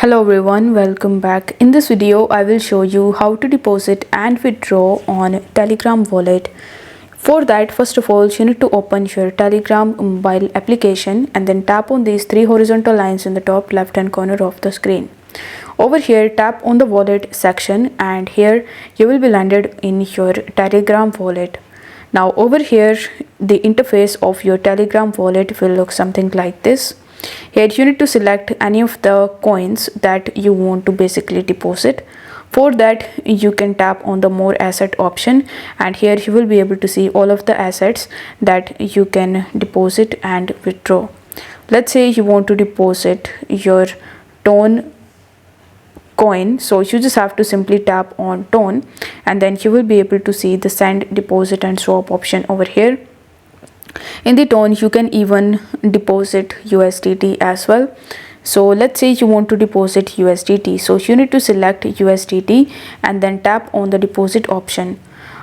Hello everyone, welcome back. In this video, I will show you how to deposit and withdraw on Telegram wallet. For that, first of all, you need to open your Telegram mobile application and then tap on these three horizontal lines in the top left hand corner of the screen. Over here, tap on the wallet section and here you will be landed in your Telegram wallet. Now over here, the interface of your Telegram wallet will look something like this. Here you need to select any of the coins that you want to basically deposit. For that, you can tap on the more asset option and here you will be able to see all of the assets that you can deposit and withdraw. Let's say you want to deposit your tone coin, so you just have to simply tap on tone and then you will be able to see the send, deposit and swap option over here. In the tone, you can even deposit USDT as well. So let's say you want to deposit USDT, so you need to select USDT and then tap on the deposit option.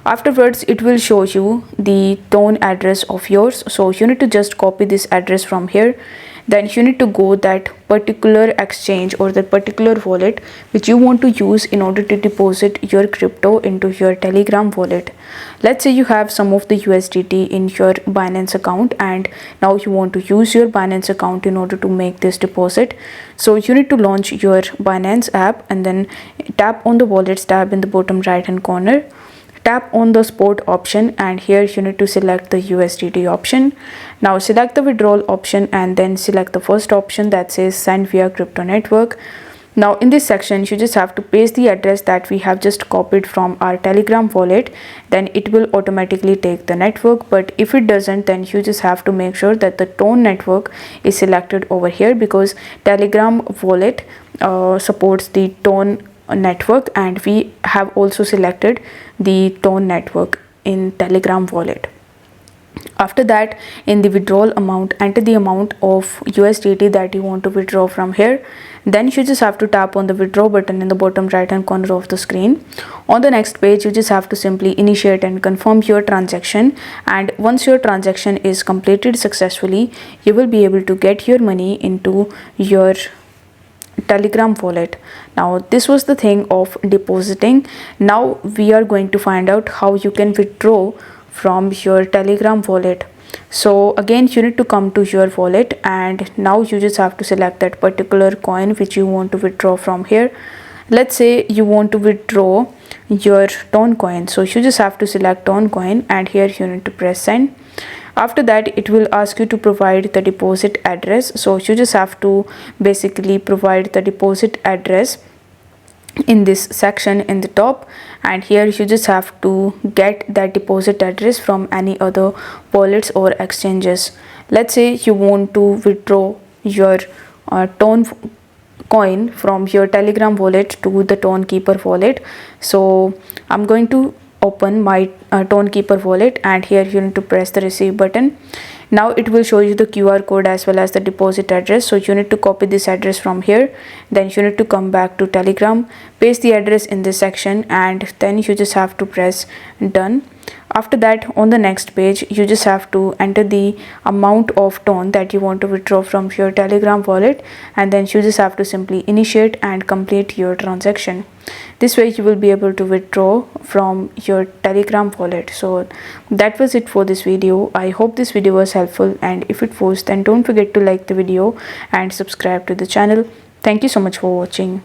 Afterwards, it will show you the tone address of yours, so you need to just copy this address from here. Then you need to go that particular exchange or the particular wallet which you want to use in order to deposit your crypto into your Telegram wallet. Let's say you have some of the USDT in your Binance account and now you want to use your Binance account in order to make this deposit. So you need to launch your Binance app and then tap on the wallets tab in the bottom right hand corner. Tap on the spot option and here you need to select the USDT option. Now select the withdrawal option and then select the first option that says send via crypto network. Now in this section, you just have to paste the address that we have just copied from our Telegram wallet. Then it will automatically take the network, but if it doesn't, then you just have to make sure that the tone network is selected over here because Telegram wallet supports the tone network and we have also selected the tone network in Telegram wallet. After that, in the withdrawal amount, enter the amount of USDT that you want to withdraw from here. Then you just have to tap on the withdraw button in the bottom right hand corner of the screen. On the next page, you just have to simply initiate and confirm your transaction, and once your transaction is completed successfully, you will be able to get your money into your Telegram wallet. Now this was the thing of depositing. Now we are going to find out how you can withdraw from your Telegram wallet. So again, you need to come to your wallet and now you just have to select that particular coin which you want to withdraw from here. Let's say you want to withdraw your tone coin, so you just have to select tone coin and here you need to press send. After that, it will ask you to provide the deposit address, so you just have to basically provide the deposit address in this section in the top, and here you just have to get that deposit address from any other wallets or exchanges. Let's say you want to withdraw your tone coin from your Telegram wallet to the Tone Keeper wallet. So I'm going to open my Tone Keeper wallet and here you need to press the receive button. Now it will show you the QR code as well as the deposit address, so you need to copy this address from here. Then you need to come back to Telegram, paste the address in this section and then you just have to press done. After that, on the next page, you just have to enter the amount of tone that you want to withdraw from your Telegram wallet and then you just have to simply initiate and complete your transaction. This way you will be able to withdraw from your Telegram wallet. So that was it for this video. I hope this video was helpful, and if it was, then don't forget to like the video and subscribe to the channel. Thank you so much for watching.